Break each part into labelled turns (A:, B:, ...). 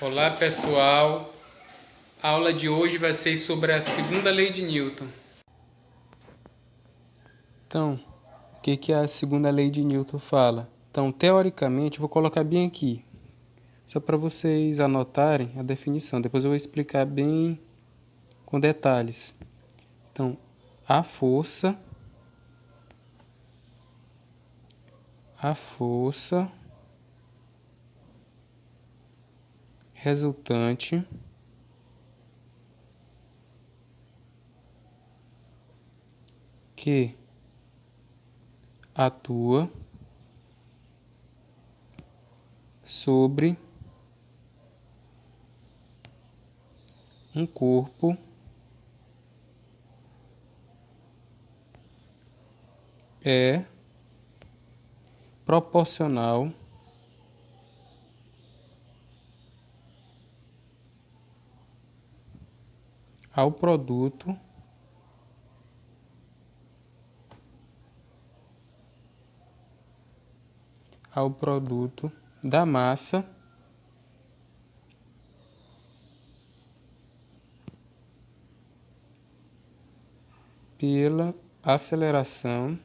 A: Olá pessoal, a aula de hoje vai ser sobre a segunda lei de Newton. Então, o que a segunda lei de Newton fala? Então, teoricamente, vou colocar bem aqui, só para vocês anotarem a definição. Depois eu vou explicar bem com detalhes. Então, a força resultante que atua sobre um corpo é proporcional ao produto da massa pela aceleração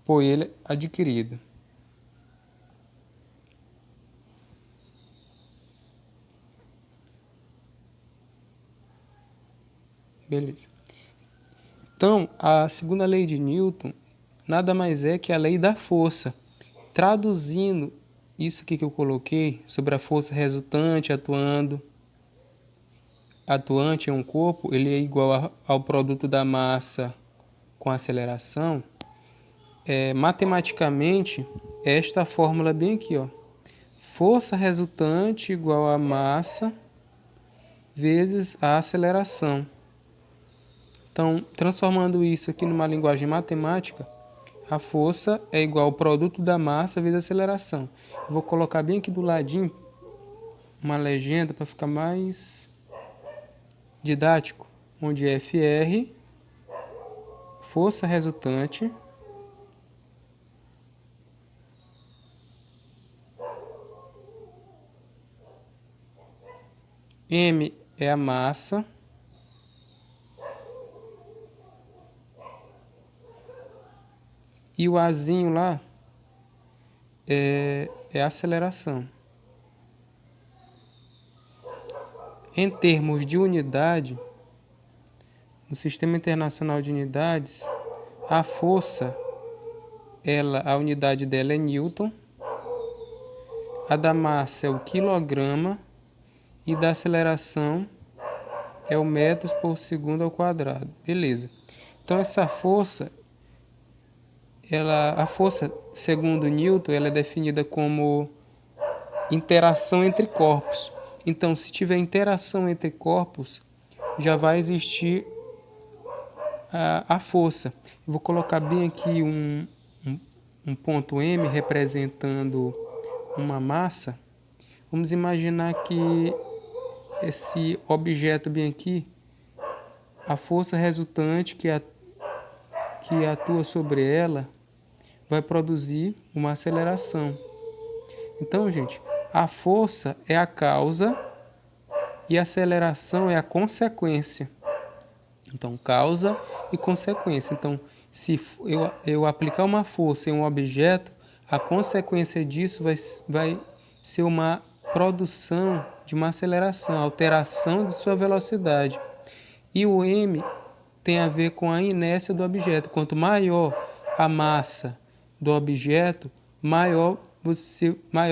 A: por ele adquirida. Beleza. Então, a segunda lei de Newton nada mais é que a lei da força. Traduzindo isso aqui que eu coloquei sobre a força resultante atuante em um corpo, ele é igual ao produto da massa com aceleração. Matematicamente, esta fórmula bem aqui, ó. Força resultante igual a massa vezes a aceleração. Então, transformando isso aqui numa linguagem matemática, a força é igual ao produto da massa vezes a aceleração. Eu vou colocar bem aqui do ladinho uma legenda para ficar mais didático, onde é Fr, força resultante, M é a massa, e o Azinho lá é a aceleração. Em termos de unidade, no Sistema Internacional de Unidades, a força, a unidade dela é Newton, a da massa é o quilograma e da aceleração é o metros por segundo ao quadrado. Beleza. Então essa força, a força, segundo Newton, ela é definida como interação entre corpos. Então, se tiver interação entre corpos, já vai existir a força. Eu vou colocar bem aqui um ponto M representando uma massa. Vamos imaginar que esse objeto bem aqui, a força resultante que atua sobre ela, vai produzir uma aceleração. Então, gente, a força é a causa e a aceleração é a consequência. Então, causa e consequência. Então, se eu aplicar uma força em um objeto, a consequência disso vai ser uma produção de uma aceleração, alteração de sua velocidade. E o M tem a ver com a inércia do objeto. Quanto maior a massa do objeto, maior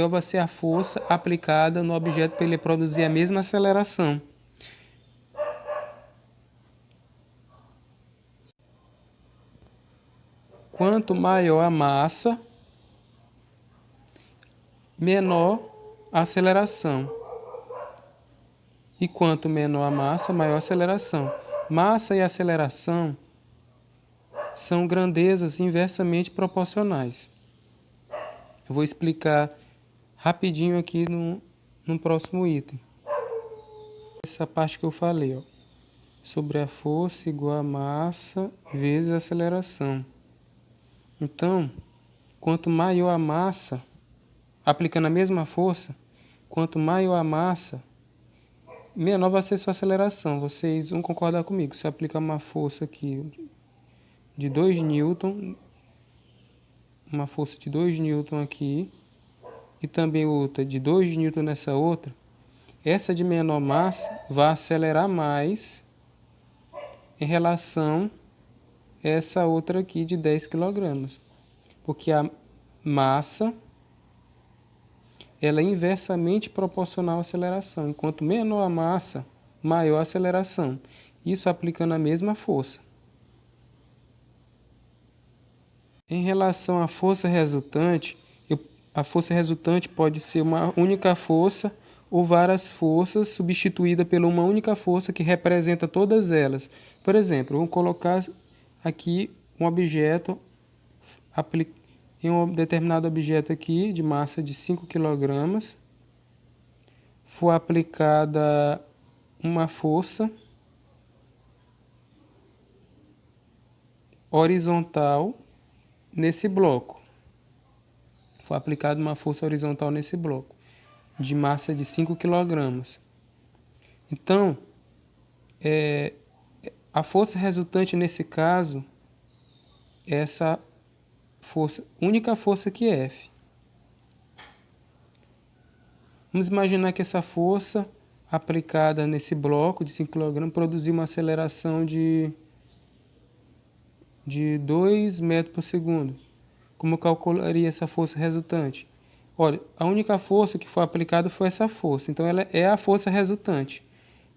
A: vai ser a força aplicada no objeto para ele produzir a mesma aceleração. Quanto maior a massa, menor a aceleração. E quanto menor a massa, maior a aceleração. Massa e aceleração são grandezas inversamente proporcionais. Eu vou explicar rapidinho aqui no próximo item. Essa parte que eu falei, ó. sobre a força igual a massa vezes a aceleração. Então, quanto maior a massa, aplicando a mesma força, quanto maior a massa, menor vai ser sua aceleração. Vocês vão concordar comigo. Se aplicar uma força aqui de 2 newton, uma força de 2 newton aqui, e também outra de 2 newton nessa outra, essa de menor massa vai acelerar mais em relação a essa outra aqui de 10 kg. Porque a massa ela é inversamente proporcional à aceleração. Enquanto menor a massa, maior a aceleração. Isso aplicando a mesma força. Em relação à força resultante, a força resultante pode ser uma única força ou várias forças substituída por uma única força que representa todas elas. Por exemplo, vamos colocar aqui um objeto, em um determinado objeto aqui de massa de 5 kg, foi aplicada uma força horizontal nesse bloco. Foi aplicada uma força horizontal nesse bloco, de massa de 5 kg. Então, a força resultante nesse caso é essa força, única força que é F. Vamos imaginar que essa força aplicada nesse bloco de 5 kg produziu uma aceleração de 2 metros por segundo. Como eu calcularia essa força resultante? Olha, a única força que foi aplicada foi essa força. Então, ela é a força resultante.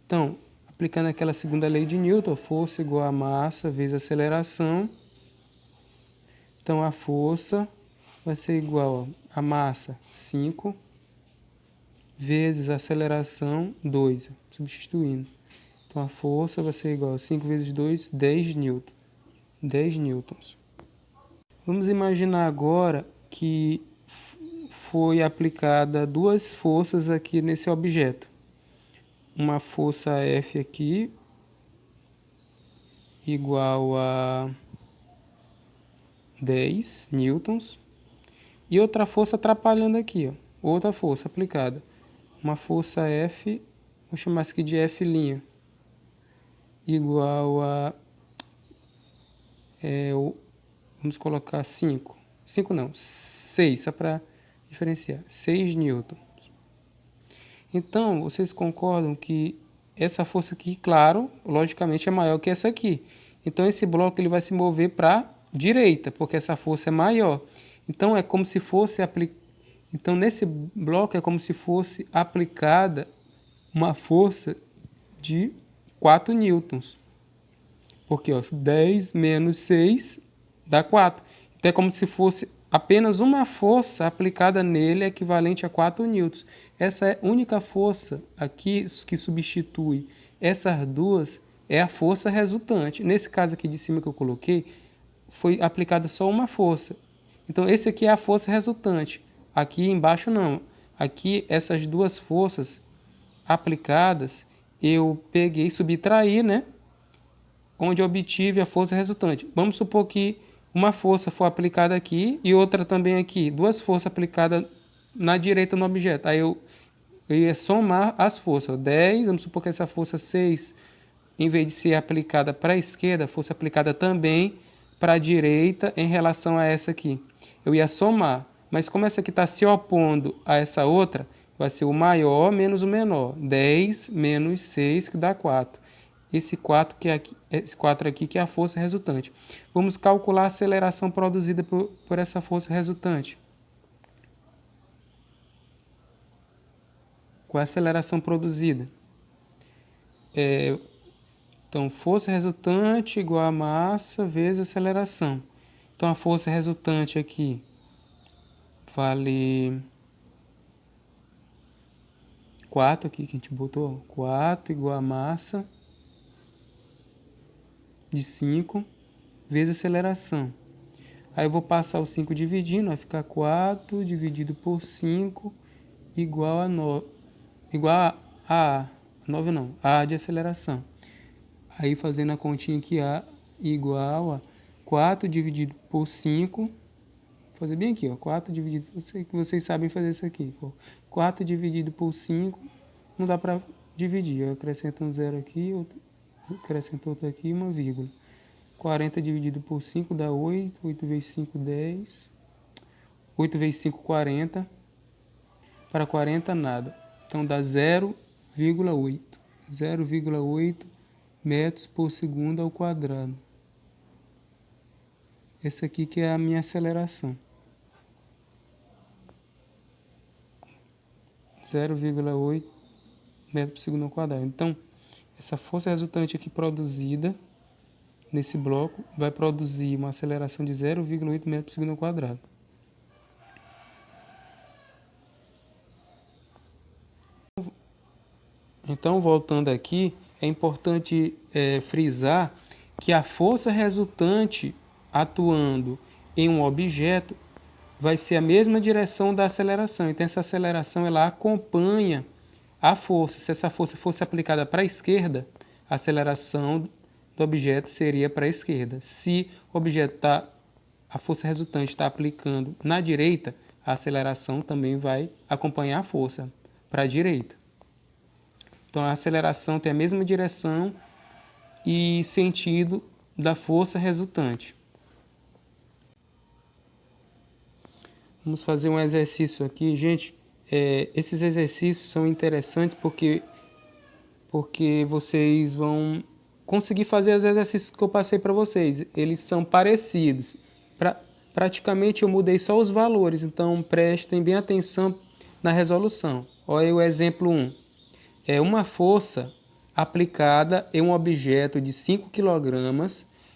A: Então, aplicando aquela segunda lei de Newton, força igual a massa vezes a aceleração. Então, a força vai ser igual a massa, 5, vezes a aceleração, 2. Substituindo. Então, a força vai ser igual a 5 vezes 2, 10 newtons. 10 newtons. Vamos imaginar agora que foi aplicada duas forças aqui nesse objeto. Uma força F aqui, igual a 10 newtons. E outra força atrapalhando aqui, ó. Outra força aplicada. Uma força F, vou chamar isso aqui de F', igual a... vamos colocar 5. 5 não, 6, só para diferenciar. 6 newtons. Então, vocês concordam que essa força aqui, claro, logicamente é maior que essa aqui. Então, esse bloco ele vai se mover para a direita, porque essa força é maior. Então, é como se fosse Então, nesse bloco é como se fosse aplicada uma força de 4 newtons. Porque 10 menos 6 dá 4. Então, é como se fosse apenas uma força aplicada nele equivalente a 4 newtons. Essa é a única força aqui que substitui essas duas é a força resultante. Nesse caso aqui de cima que eu coloquei, foi aplicada só uma força. Então, esse aqui é a força resultante. Aqui embaixo não. Aqui essas duas forças aplicadas, eu peguei e subtraí, né? Onde eu obtive a força resultante. Vamos supor que uma força foi aplicada aqui e outra também aqui. Duas forças aplicadas na direita no objeto. Aí eu ia somar as forças. 10, vamos supor que essa força 6, em vez de ser aplicada para a esquerda, fosse aplicada também para a direita em relação a essa aqui. Eu ia somar. Mas como essa aqui está se opondo a essa outra, vai ser o maior menos o menor. 10 menos 6, que dá 4. Esse 4 aqui que é a força resultante. Vamos calcular a aceleração produzida por essa força resultante. Qual é a aceleração produzida? Então, força resultante igual a massa vezes aceleração. Então, a força resultante aqui vale 4 aqui que a gente botou. 4 igual a massa de 5 vezes aceleração. Aí eu vou passar o 5 dividindo, vai ficar 4 dividido por 5 igual a 9. Igual a 9 não, A de aceleração. Aí fazendo a continha aqui, A igual a 4 dividido por 5. Vou fazer bem aqui, ó. 4 dividido por 5, vocês sabem fazer isso aqui. Ó. 4 dividido por 5, não dá para dividir. Eu acrescento um zero aqui, acrescento outro aqui e uma vírgula. 40 dividido por 5 dá 8. 8 vezes 5, 10. 8 vezes 5, 40. Para 40, nada. Então dá 0,8. 0,8 metros por segundo ao quadrado. Essa aqui que é a minha aceleração. 0,8 metros por segundo ao quadrado. Então, essa força resultante aqui produzida nesse bloco vai produzir uma aceleração de 0,8 metros por segundo ao quadrado. Então, voltando aqui, é importante frisar que a força resultante atuando em um objeto vai ser a mesma direção da aceleração. Então, essa aceleração ela acompanha a força. Se essa força fosse aplicada para a esquerda, a aceleração do objeto seria para a esquerda. Se o objeto a força resultante está aplicando na direita, a aceleração também vai acompanhar a força para a direita. Então, a aceleração tem a mesma direção e sentido da força resultante. Vamos fazer um exercício aqui. Gente, esses exercícios são interessantes porque vocês vão conseguir fazer os exercícios que eu passei para vocês. Eles são parecidos. Praticamente eu mudei só os valores, então prestem bem atenção na resolução. Olha aí o exemplo 1. É uma força aplicada em um objeto de 5 kg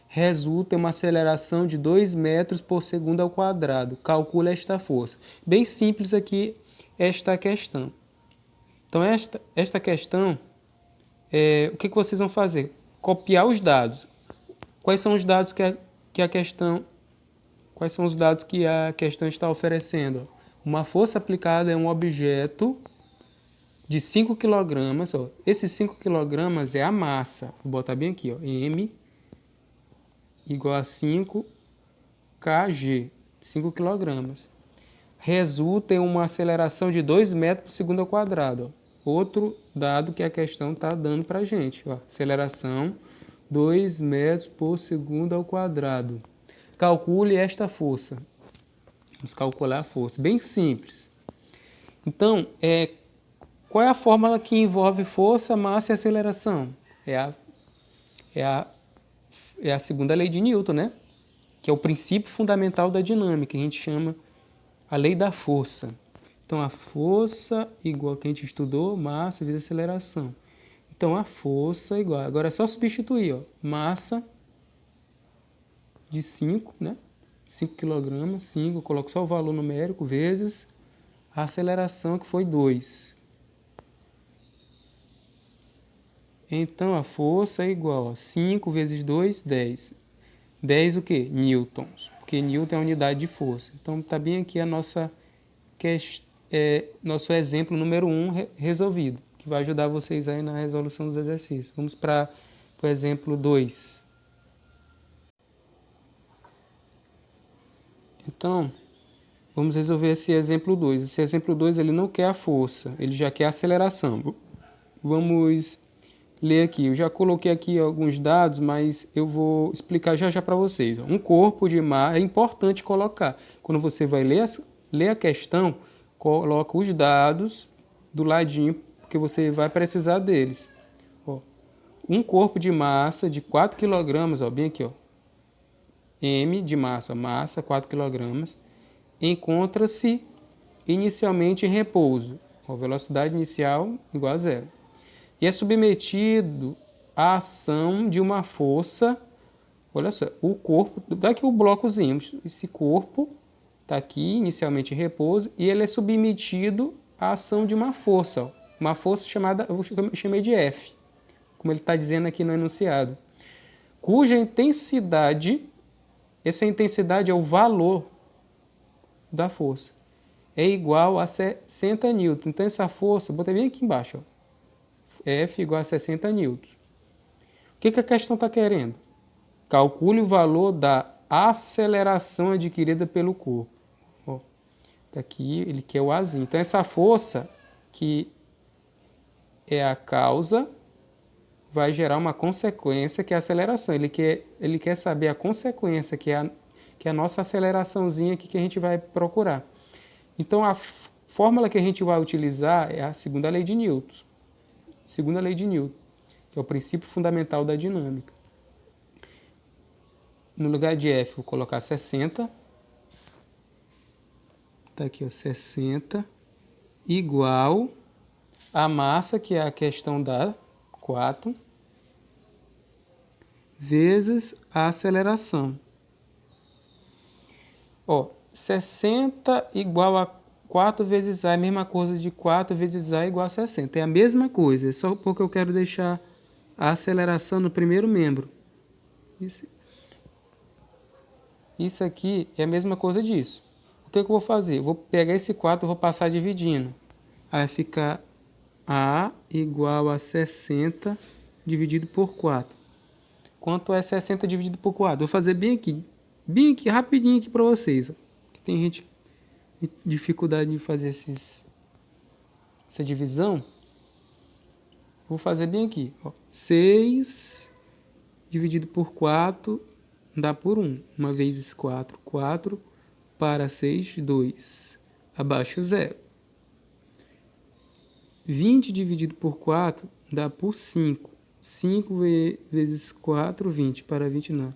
A: resulta em uma aceleração de 2 metros por segundo ao quadrado. Calcule esta força. Bem simples aqui esta questão. Então, esta questão, o que vocês vão fazer? Copiar os dados. Quais são os dados que a questão está oferecendo? Uma força aplicada em um objeto de 5 kg. Esses 5 kg é a massa. Vou botar bem aqui, ó, M igual a 5 kg, 5 kg. Resulta em uma aceleração de 2 metros por segundo ao quadrado. Ó. Outro dado que a questão está dando para a gente. Ó. Aceleração 2 metros por segundo ao quadrado. Calcule esta força. Vamos calcular a força. Bem simples. Então, qual é a fórmula que envolve força, massa e aceleração? É a segunda lei de Newton, né? Que é o princípio fundamental da dinâmica, que a gente chama a lei da força. Então, a força igual que a gente estudou, massa vezes aceleração. Então, a força igual... Agora é só substituir, ó. Massa de 5, né? 5 kg, 5, eu coloco só o valor numérico, vezes a aceleração, que foi 2. Então, a força é igual a 5 vezes 2, 10. 10 o quê? Newtons. Porque Newton é a unidade de força. Então, está bem aqui a nosso exemplo número 1 resolvido, que vai ajudar vocês aí na resolução dos exercícios. Vamos para o exemplo 2. Então, vamos resolver esse exemplo 2. Esse exemplo 2 ele não quer a força, ele já quer a aceleração. Vamos ler aqui. Eu já coloquei aqui alguns dados, mas eu vou explicar já para vocês. Um corpo de massa, é importante colocar. Quando você vai ler a questão, coloca os dados do ladinho, porque você vai precisar deles. Ó, um corpo de massa de 4 kg, ó, bem aqui, ó, M de massa, massa 4 kg, encontra-se inicialmente em repouso. A velocidade inicial igual a 0. E é submetido à ação de uma força. Olha só, o corpo, daqui o blocozinho, esse corpo está aqui inicialmente em repouso e ele é submetido à ação de uma força. Ó, uma força chamada, eu chamei de F, como ele está dizendo aqui no enunciado, cuja intensidade, essa intensidade é o valor da força, é igual a 60 newtons. Então essa força, botei bem aqui embaixo, ó, F igual a 60 newtons. que a questão está querendo? Calcule o valor da aceleração adquirida pelo corpo. Ó, daqui ele quer o Azinho. Então, essa força que é a causa vai gerar uma consequência que é a aceleração. Ele quer saber a consequência, que é a nossa aceleraçãozinha aqui que a gente vai procurar. Então, a fórmula que a gente vai utilizar é a segunda lei de Newton. Segunda lei de Newton, que é o princípio fundamental da dinâmica. No lugar de F, vou colocar 60. Está aqui, ó, 60, igual a massa, que é a questão da 4, vezes a aceleração. Ó, 60 igual a 4 vezes A é a mesma coisa de 4 vezes A igual a 60. É a mesma coisa, é só porque eu quero deixar a aceleração no primeiro membro. Isso aqui é a mesma coisa disso. O que eu vou fazer? Eu vou pegar esse 4 e vou passar dividindo. Aí vai ficar A igual a 60 dividido por 4. Quanto é 60 dividido por 4? Vou fazer bem aqui, rapidinho aqui para vocês. Tem gente com dificuldade de fazer essa divisão. Vou fazer bem aqui. Ó. 6 dividido por 4 dá por 1. 1 vezes 4, 4. Para 6, 2. Abaixo 0. 20 dividido por 4 dá por 5. 5 vezes 4, 20. Para 20 não.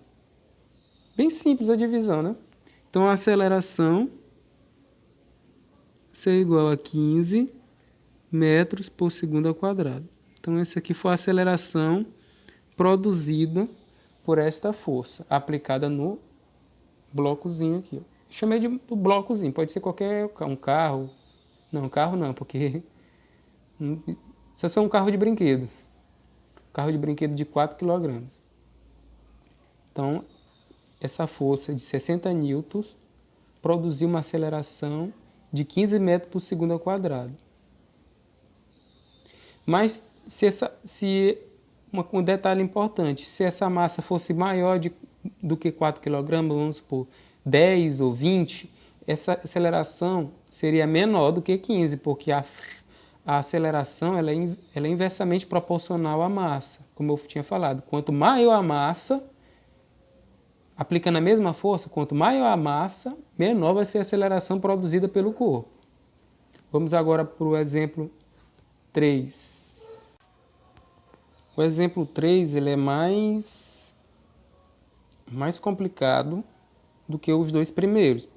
A: Bem simples a divisão, né? Então a aceleração é igual a 15 metros por segundo ao quadrado. Então essa aqui foi a aceleração produzida por esta força, aplicada no blocozinho aqui. Chamei de blocozinho, pode ser qualquer um carro. Não, carro não, porque só é um carro de brinquedo. Carro de brinquedo de 4 kg. Então, essa força de 60 newtons produziu uma aceleração de 15 metros por segundo ao quadrado. Mas um detalhe importante, se essa massa fosse maior do que 4 kg, vamos supor 10 ou 20, essa aceleração seria menor do que 15, porque a aceleração ela é inversamente proporcional à massa, como eu tinha falado. Quanto maior a massa, aplicando a mesma força, quanto maior a massa, menor vai ser a aceleração produzida pelo corpo. Vamos agora para o exemplo 3. O exemplo 3 ele é mais complicado do que os dois primeiros,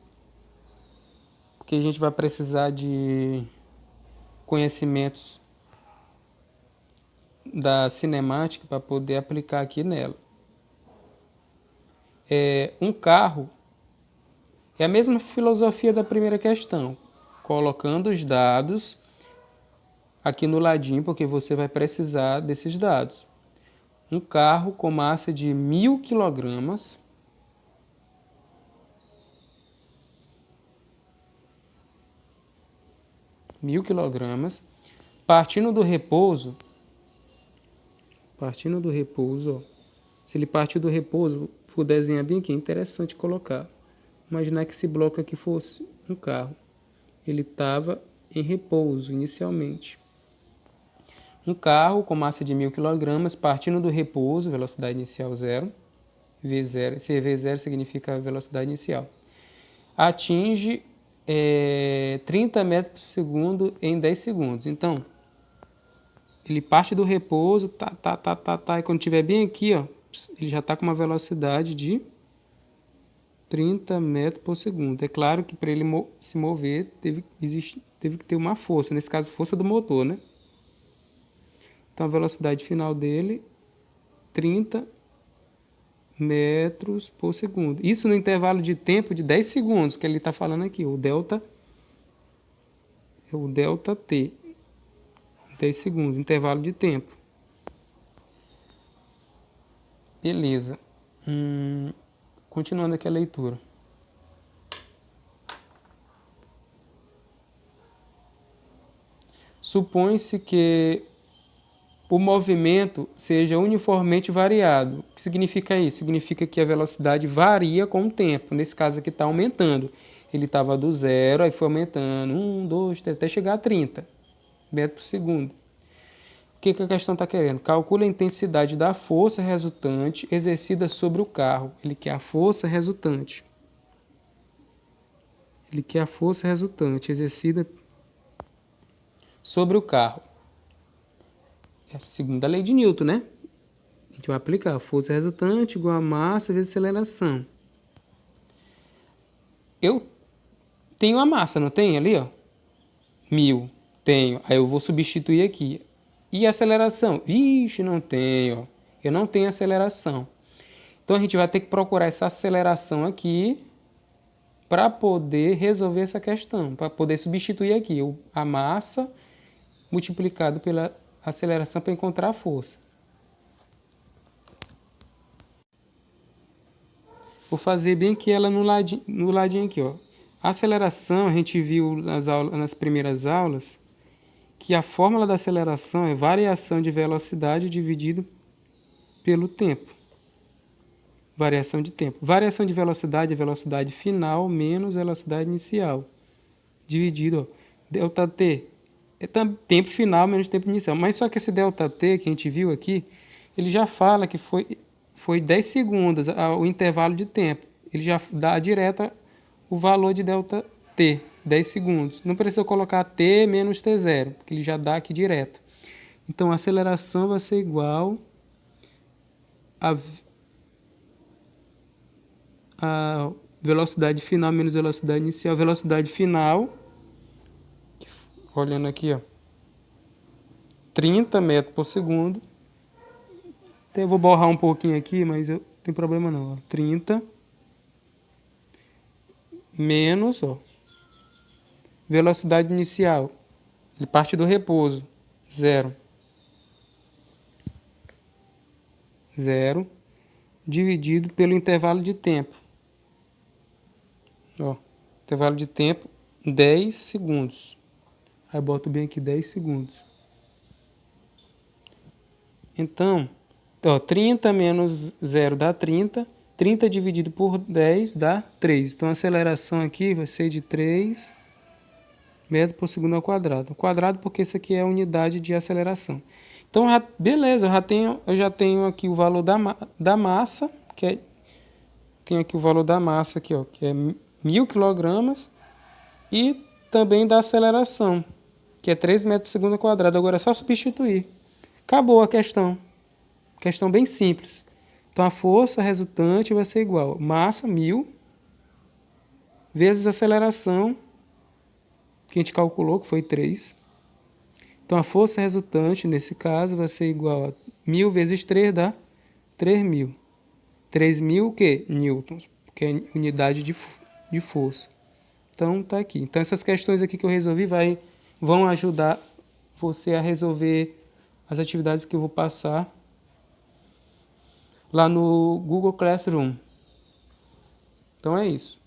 A: porque a gente vai precisar de conhecimentos da cinemática para poder aplicar aqui nela. Um carro é a mesma filosofia da primeira questão, colocando os dados aqui no ladinho, porque você vai precisar desses dados. Um carro com massa de 1.000 kg, partindo do repouso, ó, se ele partir do repouso, vou desenhar bem aqui, é interessante colocar. Imaginar que esse bloco aqui fosse um carro. Ele estava em repouso inicialmente. Um carro com massa de 1.000 kg, partindo do repouso, velocidade inicial 0, V0, se V0 significa velocidade inicial, atinge 30 metros por segundo em 10 segundos. Então, ele parte do repouso, e quando estiver bem aqui, ó, ele já está com uma velocidade de 30 metros por segundo. É claro que para ele se mover, teve que ter uma força, nesse caso, força do motor, né? Então, a velocidade final dele, 30 metros por segundo. Isso no intervalo de tempo de 10 segundos, que ele está falando aqui. O delta T. 10 segundos, intervalo de tempo. Beleza. Continuando aqui a leitura. Supõe-se que o movimento seja uniformemente variado. O que significa isso? Significa que a velocidade varia com o tempo. Nesse caso aqui está aumentando. Ele estava do zero, aí foi aumentando. 1, 2, 3, até chegar a 30 metros por segundo. O que a questão está querendo? Calcule a intensidade da força resultante exercida sobre o carro. Ele quer a força resultante. Ele quer a força resultante exercida sobre o carro. É a segunda lei de Newton, né? A gente vai aplicar a força resultante igual a massa vezes aceleração. Eu tenho a massa, não tem ali, ó? 1000. Tenho. Aí eu vou substituir aqui. E a aceleração? Vixe, não tenho, ó. Eu não tenho aceleração. Então a gente vai ter que procurar essa aceleração aqui para poder resolver essa questão, para poder substituir aqui a massa multiplicado pela aceleração para encontrar a força. Vou fazer bem aqui ela no ladinho aqui, ó. A aceleração, a gente viu nas primeiras aulas que a fórmula da aceleração é variação de velocidade dividido pelo tempo. Variação de tempo. Variação de velocidade é velocidade final menos velocidade inicial. Dividido, ó, ΔT. É tempo final menos tempo inicial. Mas só que esse ΔT que a gente viu aqui, ele já fala que foi 10 segundos o intervalo de tempo. Ele já dá direto o valor de ΔT, 10 segundos. Não precisa colocar T menos T0, porque ele já dá aqui direto. Então a aceleração vai ser igual a velocidade final menos velocidade inicial. Velocidade final, olhando aqui, ó, 30 metros por segundo. Até vou borrar um pouquinho aqui, mas não tem problema não. Ó. 30 menos, ó, velocidade inicial. Ele parte do repouso. 0. 0 dividido pelo intervalo de tempo. Ó, intervalo de tempo 10 segundos. Aí boto bem aqui 10 segundos. Então, ó, 30 menos 0 dá 30. 30 dividido por 10 dá 3. Então a aceleração aqui vai ser de 3 metros por segundo ao quadrado. Quadrado porque isso aqui é a unidade de aceleração. Então, beleza, eu já tenho aqui o valor da massa, tenho aqui o valor da massa aqui, ó, que é 1000 kg, e também da aceleração, que é 3 metros por segundo ao quadrado. Agora é só substituir. Acabou a questão. Questão bem simples. Então a força resultante vai ser igual a massa, 1000, vezes a aceleração, que a gente calculou, que foi 3. Então a força resultante, nesse caso, vai ser igual a 1000 vezes 3 dá 3000. 3000 o quê? Newtons, que é unidade de força. Então tá aqui. Então essas questões aqui que eu resolvi vão ajudar você a resolver as atividades que eu vou passar lá no Google Classroom. Então é isso.